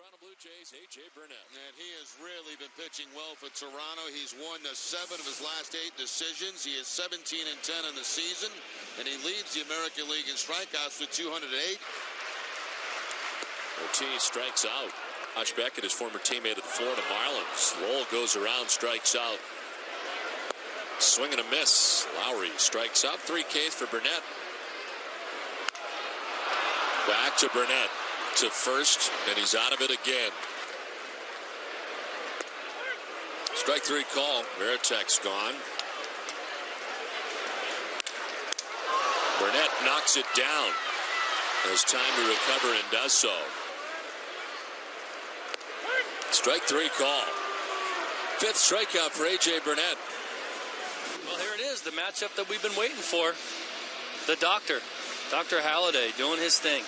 Toronto Blue Jays, AJ Burnett. And he has really been pitching well for Toronto. He's won 7 of his last 8 decisions. He is 17-10 in the season, and he leads the American League in strikeouts with 208. Ortiz strikes out. Josh Beckett, his former teammate of the Florida Marlins. Lowell goes around, strikes out. Swing and a miss. Lowry strikes out. 3 Ks for Burnett. Back to Burnett. To first, and he's out of it again. Strike 3 call. Veritek's gone. Burnett knocks it down. There's time to recover and does so. Strike 3 call. 5th strikeout for AJ Burnett. Well, here it is, the matchup that we've been waiting for. The Dr. Halladay doing his thing.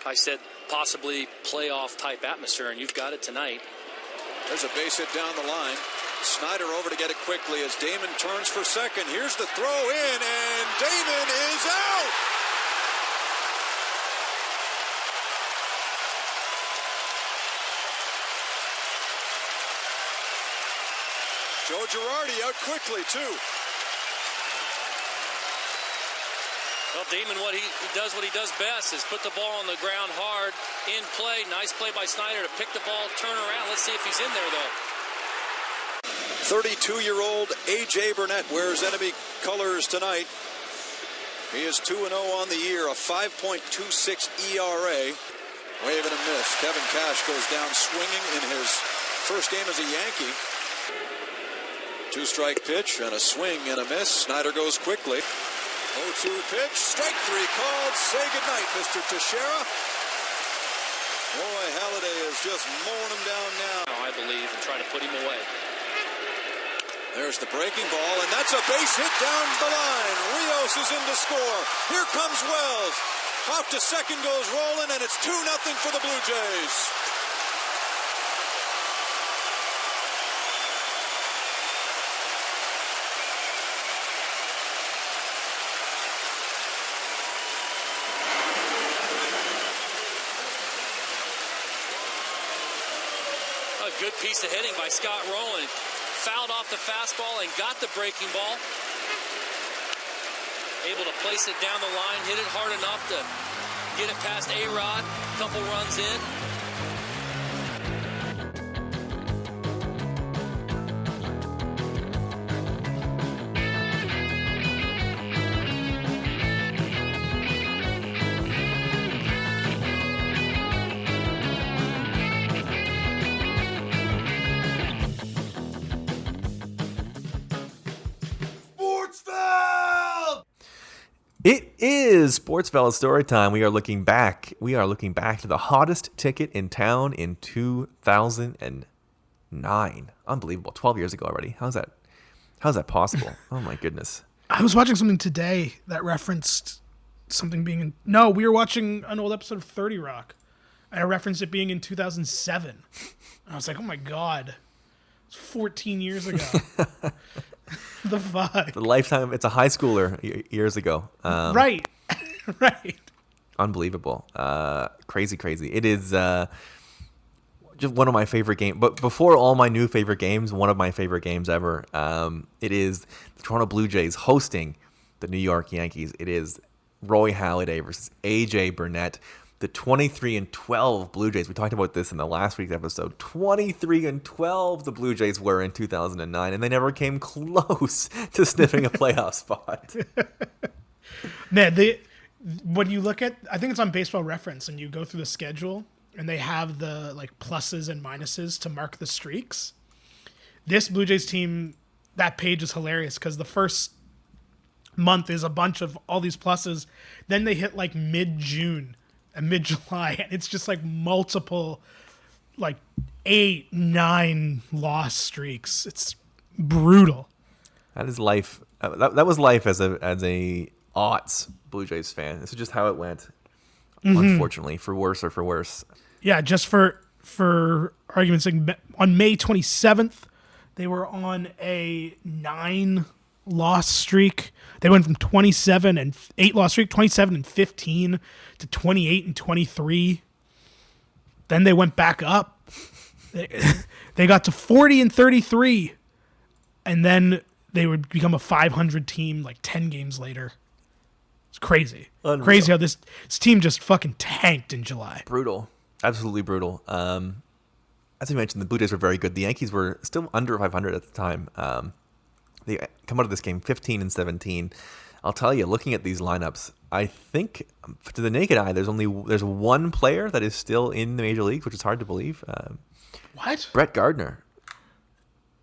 I said possibly playoff type atmosphere, and you've got it tonight. There's a base hit down the line. Snider over to get it quickly as Damon turns for second. Here's the throw in, and Damon is out. Joe Girardi out quickly, too. Well, Damon, he does what he does best is put the ball on the ground hard, in play. Nice play by Snider to pick the ball, turn around. Let's see if he's in there, though. 32-year-old AJ Burnett wears enemy colors tonight. He is 2-0 on the year, a 5.26 ERA. Wave and a miss. Kevin Cash goes down swinging in his first game as a Yankee. 2-strike pitch and a swing and a miss. Snider goes quickly. 0-2 pitch, strike 3 called. Say goodnight, Mr. Teixeira. Boy, Halladay is just mowing him down now. I believe, and try to put him away. There's the breaking ball, and that's a base hit down the line. Rios is in to score. Here comes Wells. Off to second goes Roland, and it's 2-0 for the Blue Jays. A good piece of hitting by Scott Rowland. Fouled off the fastball and got the breaking ball. Able to place it down the line, hit it hard enough to get it past A-Rod. Couple runs in. It is Sportsfeld Storytime. We are looking back. We are looking back to the hottest ticket in town in 2009. Unbelievable. 12 years ago already. How's that possible? Oh my goodness. I was watching something today that referenced something being in... No, we were watching an old episode of 30 Rock. And I referenced it being in 2007. And I was like, oh my God. It's 14 years ago. The vibe. The lifetime. It's a high schooler years ago. Right. Right. Unbelievable. Crazy. It is just one of my favorite games. But before all my new favorite games, one of my favorite games ever. It is the Toronto Blue Jays hosting the New York Yankees. It is Roy Halladay versus AJ Burnett. The 23-12 Blue Jays. We talked about this in the last week's episode. 23-12 the Blue Jays were in 2009, and they never came close to sniffing a playoff spot. Man, when you look at, I think it's on Baseball Reference, and you go through the schedule, and they have the like pluses and minuses to mark the streaks. This Blue Jays team, that page is hilarious because the first month is a bunch of all these pluses. Then they hit like mid-June and mid-July, and it's just like multiple, like 8-9 loss streaks. It's brutal. That is life. That was life as a aughts Blue Jays fan. This is just how it went. Unfortunately, for worse or for worse. Yeah, just for argument's sake, on May 27th, they were on a 9-loss streak. They went from 27 and 8 loss streak, 27 and 15 to 28 and 23. Then they went back up. They got to 40-33, and then they would become a 500 team like 10 games later. It's crazy. Unreal. Crazy how this team just fucking tanked in July. Brutal. Absolutely brutal. As you mentioned, the Blue Jays were very good. The Yankees were still under 500 at the time. They come out of this game 15-17. I'll tell you, looking at these lineups, I think to the naked eye, there's one player that is still in the major leagues, which is hard to believe. What? Brett Gardner.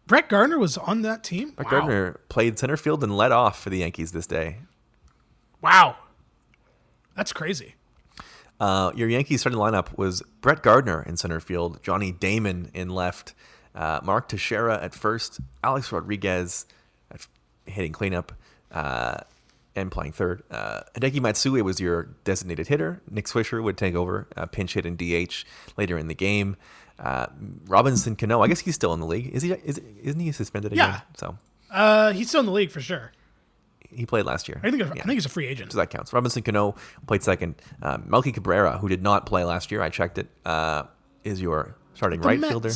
Brett Gardner was on that team? Brett Gardner played center field and led off for the Yankees this day. Wow. That's crazy. Your Yankees starting lineup was Brett Gardner in center field, Johnny Damon in left, Mark Teixeira at first, Alex Rodriguez hitting cleanup and playing third. Hideki Matsue was your designated hitter. Nick Swisher would take over, pinch hit and DH later in the game. Robinson Cano, I guess he's still in the league. Isn't he suspended again? Yeah. So He's still in the league for sure. he played last year. I think he's a free agent. So that counts. Robinson Cano played second. Melky Cabrera, who did not play last year, I checked it, is your starting right fielder.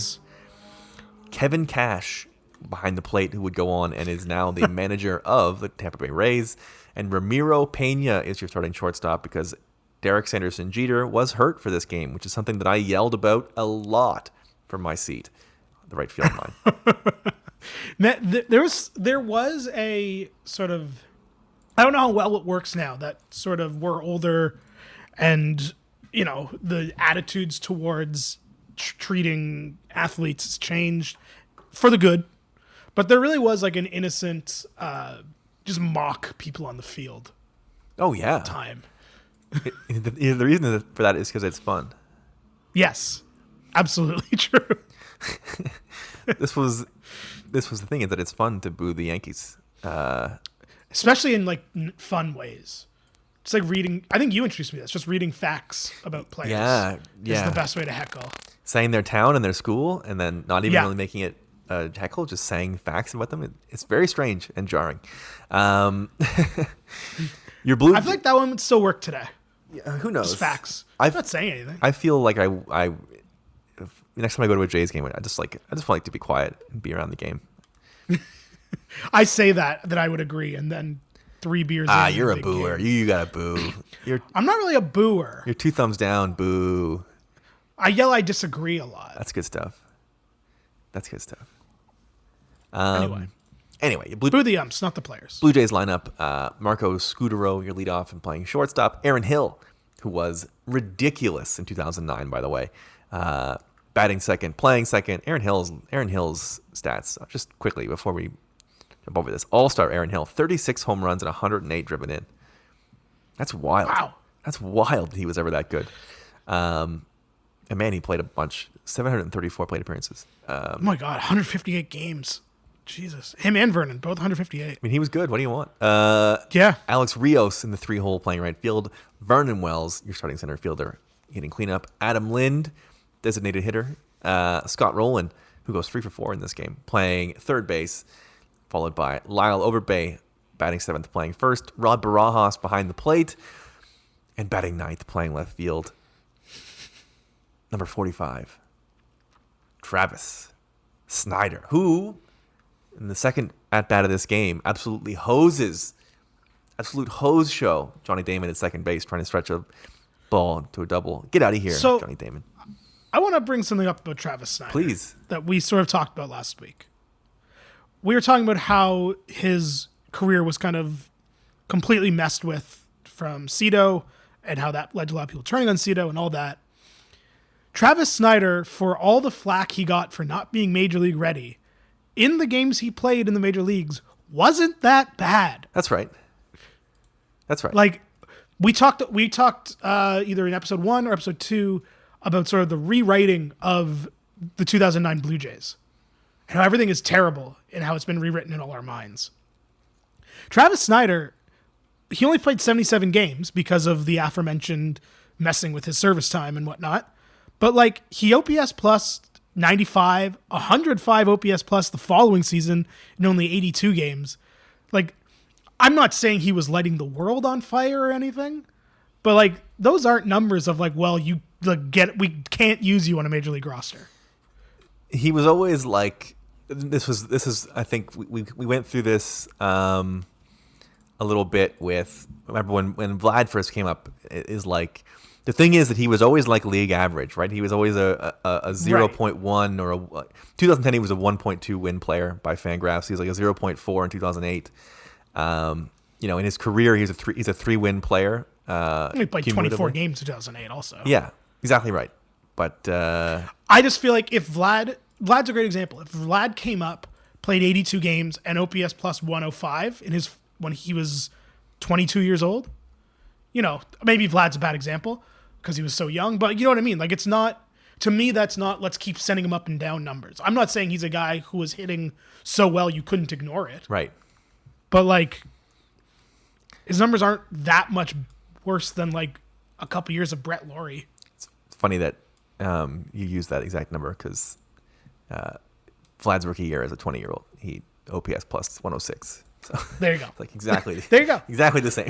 Kevin Cash behind the plate, who would go on and is now the manager of the Tampa Bay Rays. And Ramiro Pena is your starting shortstop because Derek Sanderson Jeter was hurt for this game, which is something that I yelled about a lot from my seat, the right field line. There was a sort of, I don't know how well it works now, that sort of we're older and, you know, the attitudes towards treating athletes has changed for the good. But there really was like an innocent, just mock people on the field. Oh, yeah. Time. The reason for that is because it's fun. Yes, absolutely true. This was the thing, is that it's fun to boo the Yankees. Especially in like fun ways. It's like reading, I think you introduced me to this, just reading facts about players. Yeah. Is the best way to heckle. Saying their town and their school and then not even really making it a heckle, just saying facts about them. It's very strange and jarring. Your blue. I feel like that one would still work today. Who knows? Just facts. I'm not saying anything. I feel like next time I go to a Jays game, I just like to be quiet and be around the game. I say that I would agree, and then 3 beers. You're a booer. You got to boo. I'm not really a booer. You're 2 thumbs down. Boo. I yell. I disagree a lot. That's good stuff. Anyway, boo the umps, not the players. Blue Jays lineup: Marco Scudero, your leadoff and playing shortstop. Aaron Hill, who was ridiculous in 2009, by the way, batting second, playing second. Aaron Hill's stats, just quickly before we jump over this: All-Star Aaron Hill, 36 home runs and 108 driven in. That's wild. Wow, that's wild. He was ever that good. And man, he played a bunch. 734 plate appearances. Oh my God, 158 games. Jesus. Him and Vernon, both 158. I mean, he was good. What do you want? Yeah. Alex Rios in the 3-hole playing right field. Vernon Wells, your starting center fielder, hitting cleanup. Adam Lind, designated hitter. Scott Rowland, who goes 3 for 4 in this game, playing third base, followed by Lyle Overbay, batting 7th, playing first. Rod Barajas behind the plate, and batting 9th, playing left field. Number 45, Travis Snider, who, in the second at-bat of this game, absolute hose show Johnny Damon at second base, trying to stretch a ball to a double. Get out of here, Johnny Damon. I want to bring something up about Travis Snider. Please. That we sort of talked about last week. We were talking about how his career was kind of completely messed with from Cito and how that led to a lot of people turning on Cito and all that. Travis Snider, for all the flack he got for not being Major League ready, in the games he played in the major leagues, wasn't that bad. That's right. Like, we talked either in episode 1 or episode 2 about sort of the rewriting of the 2009 Blue Jays and how everything is terrible and how it's been rewritten in all our minds. Travis Snider, he only played 77 games because of the aforementioned messing with his service time and whatnot. But, like, he OPS plus 95, 105 OPS plus the following season in only 82 games. Like, I'm not saying he was lighting the world on fire or anything, but, like, those aren't numbers of, like, well, you we can't use you on a major league roster. He was always like, this is I think we went through this a little bit with, remember when Vlad first came up, is like, the thing is that he was always like league average, right? He was always a 0.1 or a 2010 he was a 1.2 win player by Fangraphs. He was like a 0.4 in 2008. In his career he's a 3-win player. He played 24 games in 2008 also. Yeah, exactly right. But I just feel like if Vlad's a great example. If Vlad came up, played 82 games and OPS plus 105 when he was 22 years old, maybe Vlad's a bad example because he was so young, but you know what I mean? Like, it's not, to me, that's not, let's keep sending him up and down numbers. I'm not saying he's a guy who was hitting so well you couldn't ignore it. Right. But, like, his numbers aren't that much worse than, like, a couple years of Brett Laurie. It's funny that you use that exact number because Vlad's rookie year as a 20-year-old, he OPS plus 106. So there you go. Like exactly. There you go. Exactly the same.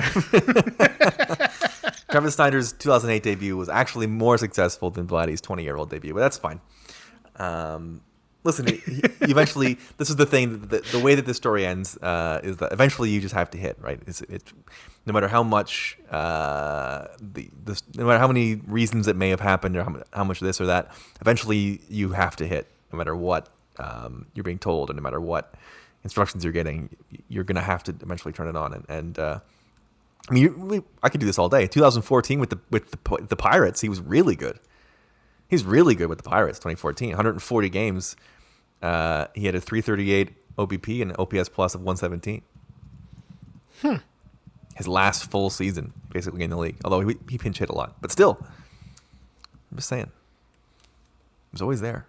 Travis Snider's 2008 debut was actually more successful than Vladdy's 20-year-old debut, but that's fine. Listen, eventually, this is the thing. The way that this story ends is that eventually you just have to hit, right? No matter how much, no matter how many reasons it may have happened or how much this or that, eventually you have to hit, no matter what you're being told, and no matter what instructions you're getting, you're going to have to eventually turn it on. And I mean, I could do this all day. 2014 with the Pirates, he was really good. He's really good with the Pirates. 2014, 140 games. He had a 338 OBP and an OPS plus of 117. His last full season, basically, in the league. Although he pinch hit a lot, but still, I'm just saying, he was always there.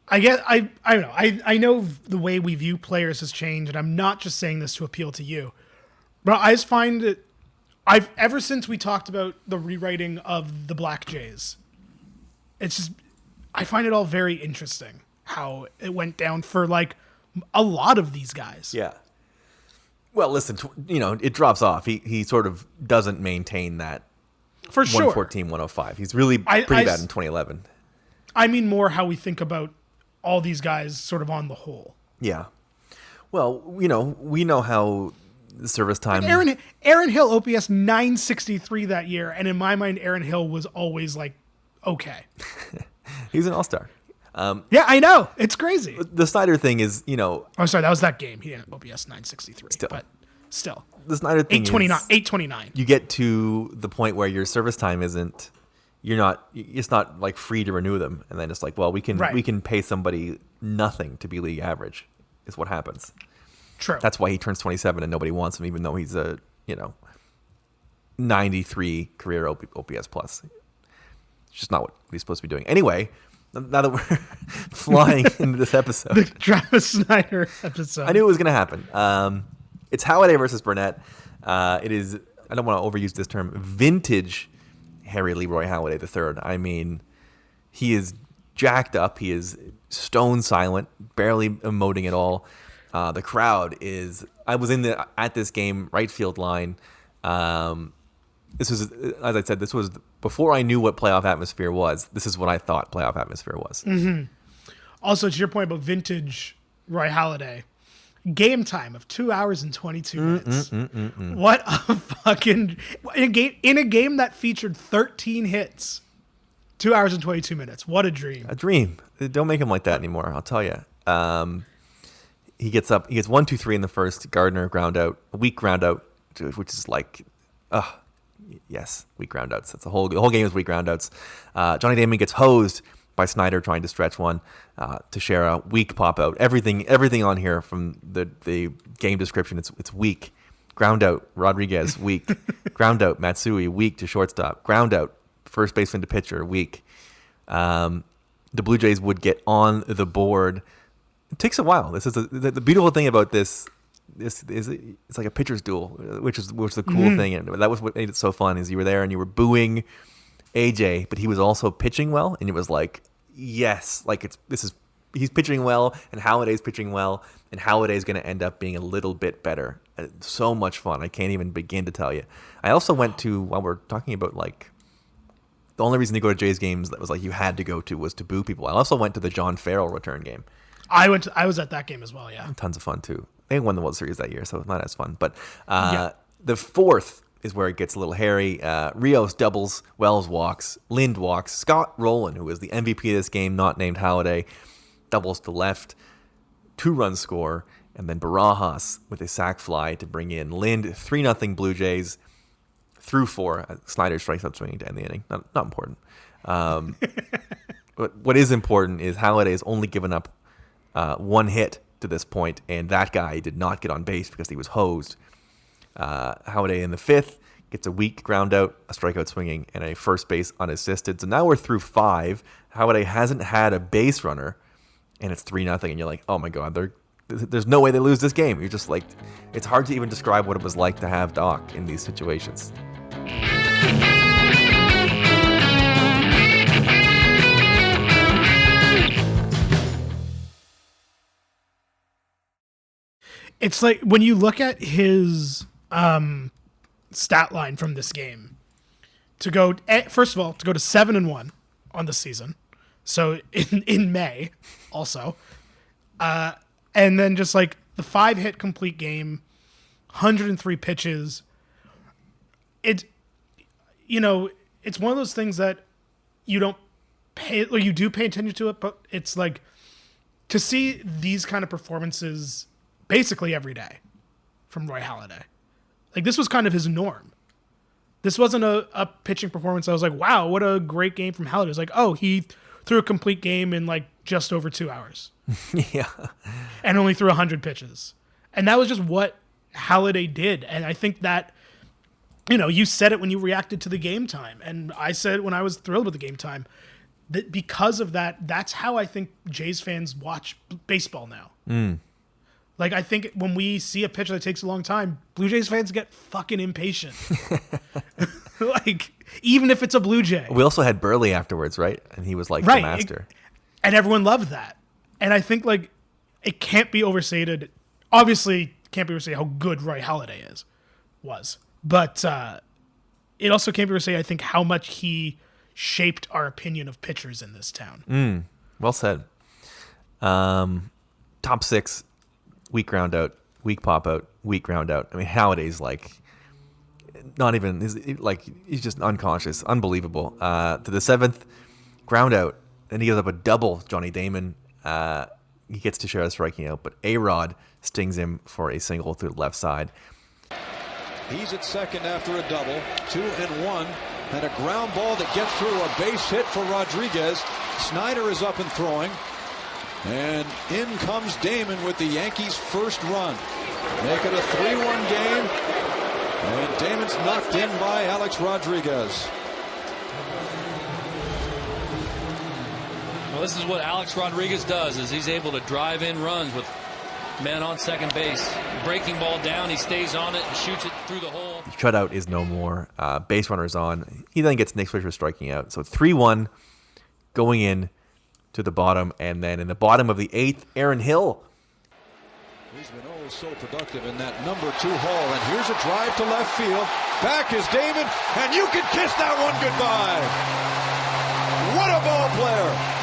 I don't know. I know the way we view players has changed, and I'm not just saying this to appeal to you, but I just find that ever since we talked about the rewriting of the Black Jays, it's just, I find it all very interesting how it went down for like a lot of these guys. Yeah. Well, listen, it drops off. He sort of doesn't maintain that for sure 114, 105. He's really pretty bad in 2011. I mean more how we think about all these guys sort of on the whole. Yeah. Well, we know how the service time. Like Aaron Hill OPS 963 that year, and in my mind, Aaron Hill was always like, okay. He's an all-star. Yeah, I know. It's crazy. The Snider thing is, Oh, sorry, that was that game. He had OPS 963. But still. The Snider thing 829. You get to the point where your service time isn't, it's not like free to renew them. And then it's like, well, we can pay somebody nothing to be league average is what happens. True. That's why he turns 27 and nobody wants him, even though he's a, 93 career OPS plus. It's just not what he's supposed to be doing. Anyway, now that we're flying into this episode. The Travis Snider episode. I knew it was going to happen. It's Halladay versus Burnett. It is, I don't want to overuse this term, vintage Harry Leroy Halladay III. I mean, he is jacked up. He is stone silent, barely emoting at all. The crowd is, I was at this game, right field line. This was, as I said, this was before I knew what playoff atmosphere was. This is what I thought playoff atmosphere was. Mm-hmm. Also, to your point about vintage Roy Halladay, game time of 2 hours and 22 minutes. What a fucking in a game that featured 13 hits, 2 hours and 22 minutes. What a dream! A dream. Don't make him like that anymore. I'll tell you. He gets up. He gets 1, 2, 3 in the first. Gardner ground out. A weak ground out, which is like, yes, weak groundouts. That's the whole game is weak groundouts. Johnny Damon gets hosed by Snider trying to stretch one. Teixeira, weak pop out. Everything on here from the game description, it's weak. Ground out, Rodriguez, weak. Ground out, Matsui, weak to shortstop. Ground out, first baseman to pitcher, weak. The Blue Jays would get on the board. It takes a while. This is the beautiful thing about this. This is it's like a pitcher's duel, which is the cool thing, and that was what made it so fun. Is you were there and you were booing AJ, but he was also pitching well, and it was like, yes, like he's pitching well, and Halladay's pitching well, and Halladay's going to end up being a little bit better. So much fun. I can't even begin to tell you. I also went to, while we're talking about like the only reason to go to Jays games that was like you had to go to was to boo people. I also went to the John Farrell return game. I was at that game as well. Yeah, tons of fun too. They won the World Series that year, so it's not as fun. But the fourth is where it gets a little hairy. Rios doubles, Wells walks, Lind walks. Scott Rowland, who was the MVP of this game, not named Halladay, doubles to left, 2-run score, and then Barajas with a sac fly to bring in Lind. 3-0 Blue Jays through 4. Snider strikes out swinging to end the inning. Not important. But what is important is Halladay has only given up 1 hit to this point, and that guy did not get on base because he was hosed. Halladay in the 5th gets a weak ground out, a strikeout swinging, and a first base unassisted. So now we're through 5. Halladay hasn't had a base runner, and it's 3-0, and you're like, oh my God, there's no way they lose this game. You're just like, it's hard to even describe what it was like to have Doc in these situations. It's like when you look at his stat line from this game, first of all, to go to 7-1 on the season, so in May also, and then just like the 5-hit complete game, 103 pitches. It's one of those things that you don't pay, or you do pay attention to it, but it's like to see these kind of performances basically every day from Roy Halladay. Like, this was kind of his norm. This wasn't a pitching performance. I was like, wow, what a great game from Halladay. It was like, oh, he threw a complete game in like just over 2 hours. Yeah. And only threw 100 pitches. And that was just what Halladay did. And I think that, you said it when you reacted to the game time. And I said it when I was thrilled with the game time. That because of that, that's how I think Jays fans watch baseball now. Mm. Like, I think when we see a pitch that takes a long time, Blue Jays fans get fucking impatient. Like, even if it's a Blue Jay. We also had Burley afterwards, right? And he was like right. the master. And everyone loved that. And I think, like, it can't be overstated. Obviously, can't be overstated how good Roy Halladay was. But it also can't be overstated, I think, how much he shaped our opinion of pitchers in this town. Well said. Top 6. Weak ground out, weak pop out, weak ground out. I mean, Halladay's like not even, he's just unconscious. Unbelievable. To the 7th, ground out. Then he gives up a double, Johnny Damon. He gets to share striking out, but A-Rod stings him for a single through the left side. He's at second after a double, 2-1, and a ground ball that gets through, a base hit for Rodriguez. Snider is up and throwing. And in comes Damon with the Yankees' first run. Make it a 3-1 game. And Damon's knocked in by Alex Rodriguez. Well, this is what Alex Rodriguez does, is he's able to drive in runs with men on second base. Breaking ball down, he stays on it and shoots it through the hole. Shutout is no more. Base runner's on. He then gets Nick Swisher striking out. So 3-1 going in to the bottom, and then in the bottom of the 8th, Aaron Hill. He's been so productive in that number 2 hole, and here's a drive to left field. Back is Damon, and you can kiss that one goodbye. What a ball player.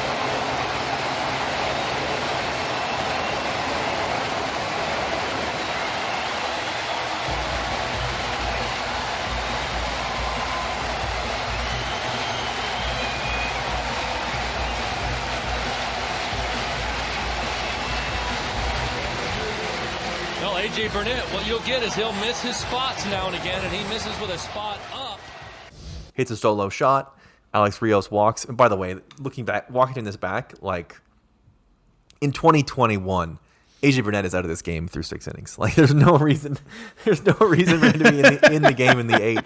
AJ Burnett, what you'll get is he'll miss his spots now and again, and he misses with a spot up. Hits a solo shot. Alex Rios walks. And by the way, looking back, walking this back, like in 2021, AJ Burnett is out of this game through 6 innings. Like there's no reason for him to be in the game in the 8th.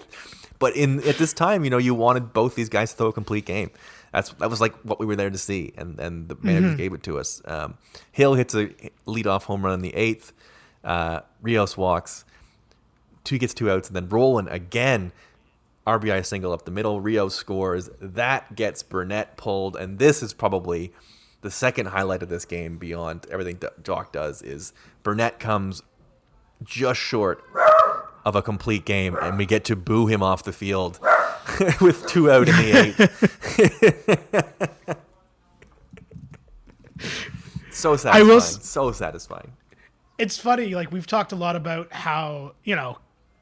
But at this time, you wanted both these guys to throw a complete game. That was like what we were there to see, and the manager gave it to us. Hill hits a leadoff home run in the 8th. Rios walks, gets 2 outs, and then Rowland again, RBI single up the middle. Rios scores. That gets Burnett pulled, and this is probably the second highlight of this game beyond everything Doc does, is Burnett comes just short of a complete game, and we get to boo him off the field with 2 out in the 8th. So satisfying. So satisfying. It's funny, like we've talked a lot about how,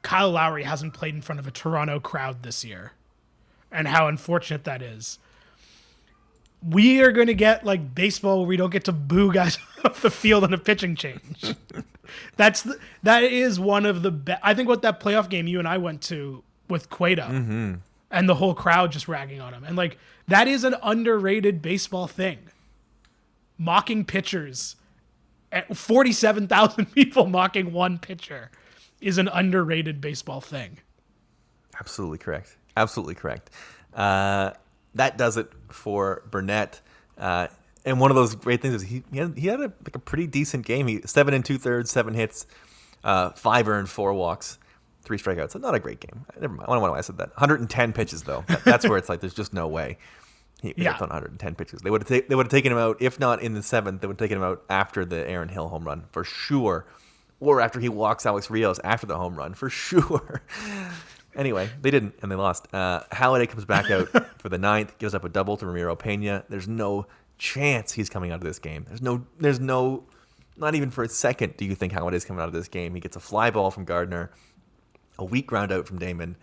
Kyle Lowry hasn't played in front of a Toronto crowd this year and how unfortunate that is. We are going to get like baseball where we don't get to boo guys off the field on a pitching change. That is one of the best. I think what that playoff game you and I went to with Cueto and the whole crowd just ragging on him. And like, that is an underrated baseball thing. Mocking pitchers, 47,000 people mocking one pitcher is an underrated baseball thing. Absolutely correct. Absolutely correct. That does it for Burnett. And one of those great things is he had a pretty decent game. 7 2/3, 7 hits, 5 earned, 4 walks, 3 strikeouts. So not a great game. Never mind. I don't know why I said that. 110 pitches though. That's where it's like there's just no way he would have thrown 110 pitches. They would have taken him out, if not in the 7th. They would have taken him out after the Aaron Hill home run for sure, or after he walks Alex Rios after the home run for sure. Anyway, they didn't, and they lost. Halladay comes back out for the 9th, gives up a double to Ramiro Pena. There's no chance he's coming out of this game. There's no, not even for a second do you think Halladay's coming out of this game. He gets a fly ball from Gardner, a weak ground out from Damon.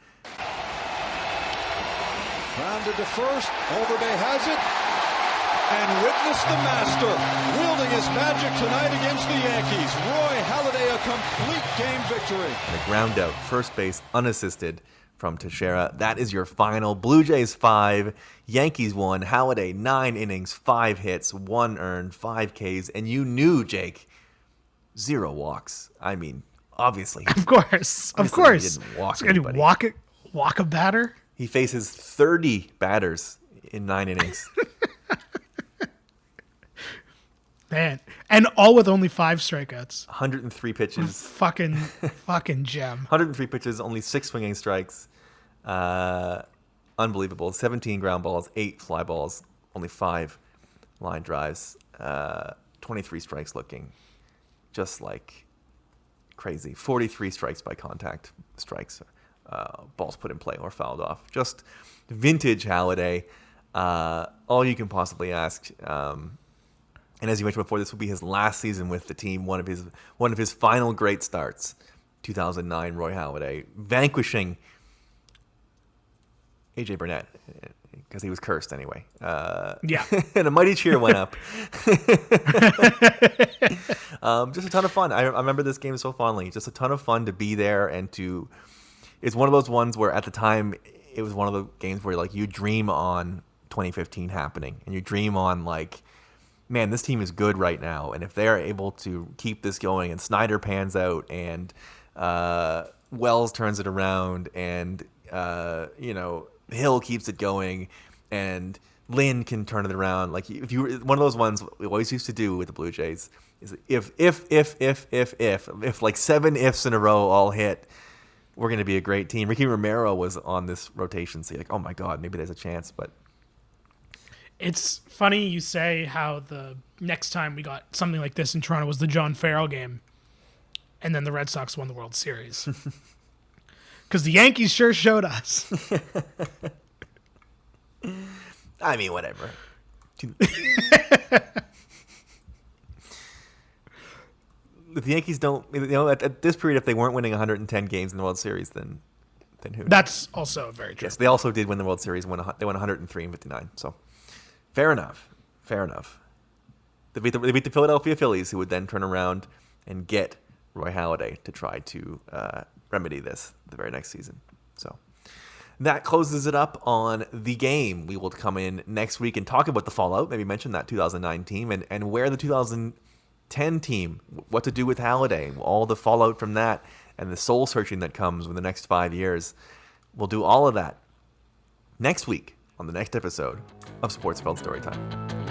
Grounded to first, Overbay has it, and witness the master wielding his magic tonight against the Yankees. Roy Halladay, a complete game victory. And a ground out, first base, unassisted from Teixeira. That is your final. Blue Jays 5, Yankees 1. Halladay 9 innings, 5 hits, 1 earned, 5 Ks, and you knew, Jake, 0 walks. I mean, obviously. Of course. He didn't walk anybody. Walk a batter? He faces 30 batters in 9 innings. Man, and all with only 5 strikeouts. 103 pitches. Fucking gem. 103 pitches, only 6 swinging strikes. Unbelievable. 17 ground balls, 8 fly balls, only 5 line drives. 23 strikes looking just like crazy. 43 strikes by contact strikes. Balls put in play or fouled off. Just vintage Halladay. All you can possibly ask. And as you mentioned before, this will be his last season with the team. One of his final great starts, 2009. Roy Halladay vanquishing AJ Burnett because he was cursed anyway. Yeah, and a mighty cheer went up. Just a ton of fun. I remember this game so fondly. Just a ton of fun to be there and to. It's one of those ones where at the time it was one of the games where like you dream on 2015 happening, and you dream on like, man, this team is good right now, and if they're able to keep this going, and Snider pans out, and Wells turns it around, and Hill keeps it going, and Lynn can turn it around. Like if you one of those ones we always used to do with the Blue Jays is if like 7 ifs in a row all hit, we're going to be a great team. Ricky Romero was on this rotation, so you're like, oh my God, maybe there's a chance. But it's funny you say how the next time we got something like this in Toronto was the John Farrell game, and then the Red Sox won the World Series. Because the Yankees sure showed us. I mean, whatever. If the Yankees don't, at this period, if they weren't winning 110 games in the World Series, then who? That's also very true. Yes, they also did win the World Series. They won 103 and 59. So, fair enough. They beat the Philadelphia Phillies, who would then turn around and get Roy Halladay to try to remedy this the very next season. So that closes it up on the game. We will come in next week and talk about the fallout, maybe mention that 2009 team and where the 2010 team, what to do with Halladay, all the fallout from that, and the soul searching that comes with the next 5 years. We'll do all of that next week on the next episode of Sportsfeld Storytime.